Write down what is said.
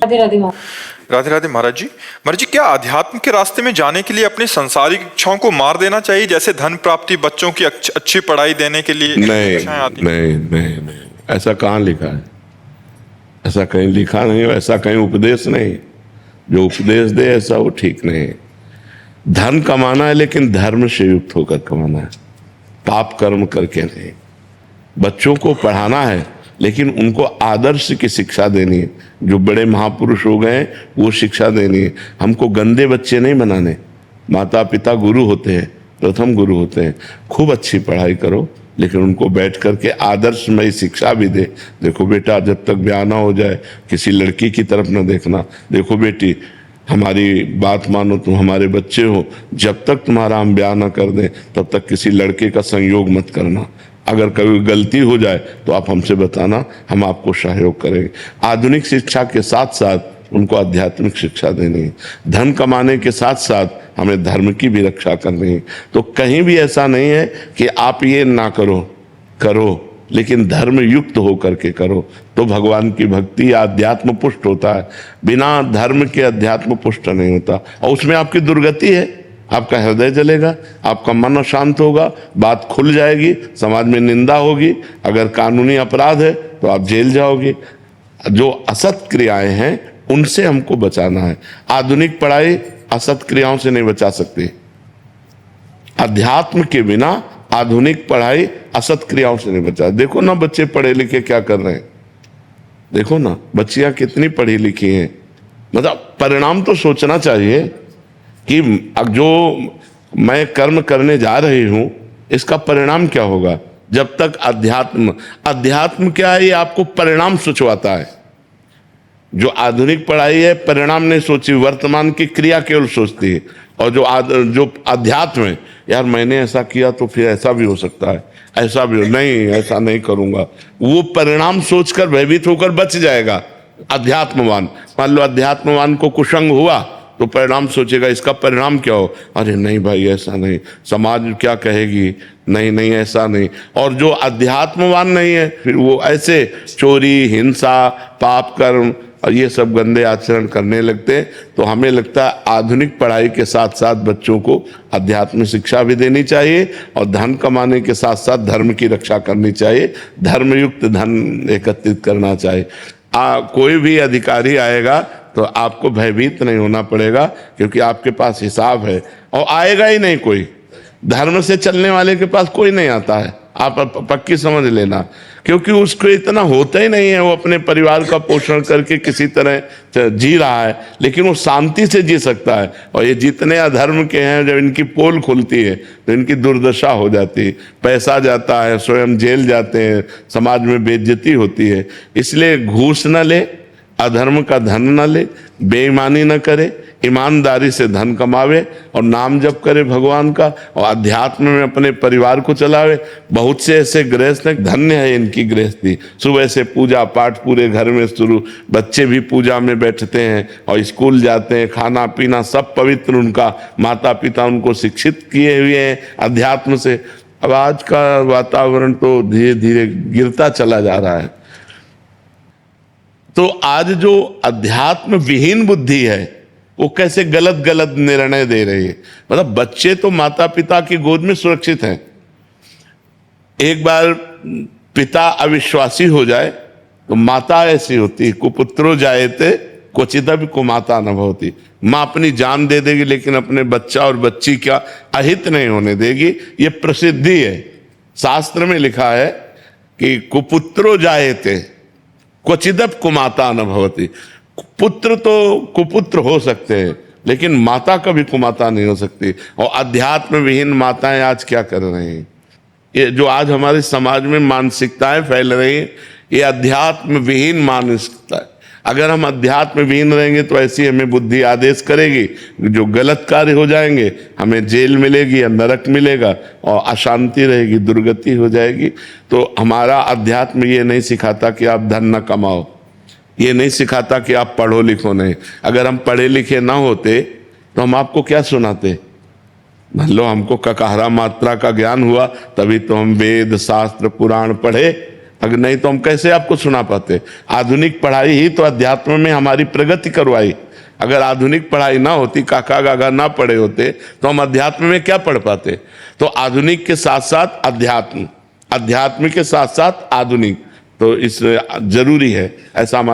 राधे राधे माँ। राधे राधे महाराज जी। महाराज जी, क्या अध्यात्म के रास्ते में जाने के लिए अपनी सांसारिक इच्छाओं को मार देना चाहिए, जैसे धन प्राप्ति, बच्चों की अच्छी पढ़ाई देने के लिए नहीं इच्छाएं आती हैं? नहीं नहीं नहीं, ऐसा कहाँ लिखा है? ऐसा कहीं लिखा नहीं, ऐसा कहीं उपदेश नहीं। जो उपदेश दे ऐसा वो ठीक नहीं है। धन कमाना है लेकिन धर्म से युक्त होकर कमाना है, पाप कर्म करके नहीं। बच्चों को पढ़ाना है लेकिन उनको आदर्श की शिक्षा देनी है। जो बड़े महापुरुष हो गए वो शिक्षा देनी है। हमको गंदे बच्चे नहीं बनाने। माता पिता गुरु होते हैं, प्रथम गुरु होते हैं। खूब अच्छी पढ़ाई करो लेकिन उनको बैठ करके आदर्शमय शिक्षा भी दे। देखो बेटा, जब तक ब्याह ना हो जाए किसी लड़की की तरफ ना देखना। देखो बेटी, हमारी बात मानो, तुम हमारे बच्चे हो, जब तक तुम्हारा हम ब्याह ना कर दें तब तक किसी लड़के का संयोग मत करना। अगर कभी गलती हो जाए तो आप हमसे बताना, हम आपको सहयोग करेंगे। आधुनिक शिक्षा के साथ साथ उनको आध्यात्मिक शिक्षा देनी है। धन कमाने के साथ साथ हमें धर्म की भी रक्षा करनी है। तो कहीं भी ऐसा नहीं है कि आप ये ना करो, करो लेकिन धर्म युक्त होकर के करो, तो भगवान की भक्ति अध्यात्म पुष्ट होता है। बिना धर्म के अध्यात्म पुष्ट नहीं होता, और उसमें आपकी दुर्गति है। आपका हृदय जलेगा, आपका मन अशांत होगा, बात खुल जाएगी, समाज में निंदा होगी। अगर कानूनी अपराध है तो आप जेल जाओगे। जो असत क्रियाएं हैं उनसे हमको बचाना है। आधुनिक पढ़ाई असत क्रियाओं से नहीं बचा सकती। अध्यात्म के बिना आधुनिक पढ़ाई असत क्रियाओं से नहीं बचा। देखो ना बच्चे पढ़े लिखे क्या कर रहे हैं, देखो ना बच्चियां कितनी पढ़ी लिखी हैं। मतलब परिणाम तो सोचना चाहिए कि अब जो मैं कर्म करने जा रही हूं इसका परिणाम क्या होगा। जब तक अध्यात्म क्या है, ये आपको परिणाम सोचवाता है। जो आधुनिक पढ़ाई है परिणाम नहीं सोची, वर्तमान की क्रिया केवल सोचती है। और जो अध्यात्म है, यार मैंने ऐसा किया तो फिर ऐसा भी हो सकता है, ऐसा भी हो, नहीं ऐसा नहीं करूंगा, वो परिणाम सोचकर भयभीत होकर बच जाएगा। अध्यात्मवान, मान लो अध्यात्मवान को कुसंग हुआ तो परिणाम सोचेगा, इसका परिणाम क्या हो, अरे नहीं भाई ऐसा नहीं, समाज क्या कहेगी, नहीं नहीं ऐसा नहीं। और जो अध्यात्मवान नहीं है फिर वो ऐसे चोरी, हिंसा, पाप कर्म और ये सब गंदे आचरण करने लगते हैं। तो हमें लगता है आधुनिक पढ़ाई के साथ साथ बच्चों को अध्यात्म शिक्षा भी देनी चाहिए और धन कमाने के साथ साथ धर्म की रक्षा करनी चाहिए। धर्मयुक्त धन एकत्रित करना चाहिए। कोई भी अधिकारी आएगा तो आपको भयभीत नहीं होना पड़ेगा, क्योंकि आपके पास हिसाब है। और आएगा ही नहीं कोई, धर्म से चलने वाले के पास कोई नहीं आता है, आप पक्की समझ लेना। क्योंकि उसको इतना होता ही नहीं है, वो अपने परिवार का पोषण करके किसी तरह जी रहा है, लेकिन वो शांति से जी सकता है। और ये जितने अधर्म के हैं, जब इनकी पोल खुलती है तो इनकी दुर्दशा हो जाती है, पैसा जाता है, स्वयं जेल जाते हैं, समाज में बेइज्जती होती है। इसलिए घूस न ले, अधर्म का धन न ले, बेईमानी न करे, ईमानदारी से धन कमावे और नाम जप करे भगवान का, और अध्यात्म में अपने परिवार को चलावे। बहुत से ऐसे गृहस्थ हैं, धन्य है इनकी गृहस्थी। सुबह से पूजा पाठ पूरे घर में शुरू, बच्चे भी पूजा में बैठते हैं और स्कूल जाते हैं, खाना पीना सब पवित्र, उनका माता पिता उनको शिक्षित किए हुए हैं अध्यात्म से। अब आज का वातावरण तो धीरे धीरे गिरता चला जा रहा है। तो आज जो अध्यात्म विहीन बुद्धि है वो कैसे गलत गलत निर्णय दे रही है। मतलब बच्चे तो माता पिता की गोद में सुरक्षित हैं। एक बार पिता अविश्वासी हो जाए तो माता ऐसी होती, कुपुत्रो जायते क्वचिदपि कुमाता न भवति। माँ अपनी जान दे देगी लेकिन अपने बच्चा और बच्ची का अहित नहीं होने देगी। ये प्रसिद्धि है, शास्त्र में लिखा है कि कुपुत्रो जायते क्वचिदपि कुमाता न भवति। पुत्र तो कुपुत्र हो सकते हैं लेकिन माता कभी कुमाता नहीं हो सकती। और अध्यात्म विहीन माताएं आज क्या कर रही हैं, ये जो आज हमारे समाज में मानसिकताएं फैल रही हैं, ये अध्यात्म विहीन मानसिकता है। अगर हम अध्यात्म विहीन रहेंगे तो ऐसी हमें बुद्धि आदेश करेगी, जो गलत कार्य हो जाएंगे हमें जेल मिलेगी या नरक मिलेगा और अशांति रहेगी, दुर्गति हो जाएगी। तो हमारा अध्यात्म ये नहीं सिखाता कि आप धन न कमाओ, ये नहीं सिखाता कि आप पढ़ो लिखो नहीं। अगर हम पढ़े लिखे ना होते तो हम आपको क्या सुनाते। मान लो हमको ककाहरा मात्रा का ज्ञान हुआ तभी तो हम वेद शास्त्र पुराण पढ़े अगर नहीं तो हम कैसे आपको सुना पाते। आधुनिक पढ़ाई ही तो अध्यात्म में हमारी प्रगति करवाई। अगर आधुनिक पढ़ाई ना होती, काका गागा ना पढ़े होते, तो हम अध्यात्म में क्या पढ़ पाते। तो आधुनिक के साथ साथ अध्यात्म, अध्यात्म के साथ साथ आधुनिक, तो इस जरूरी है, ऐसा हमारा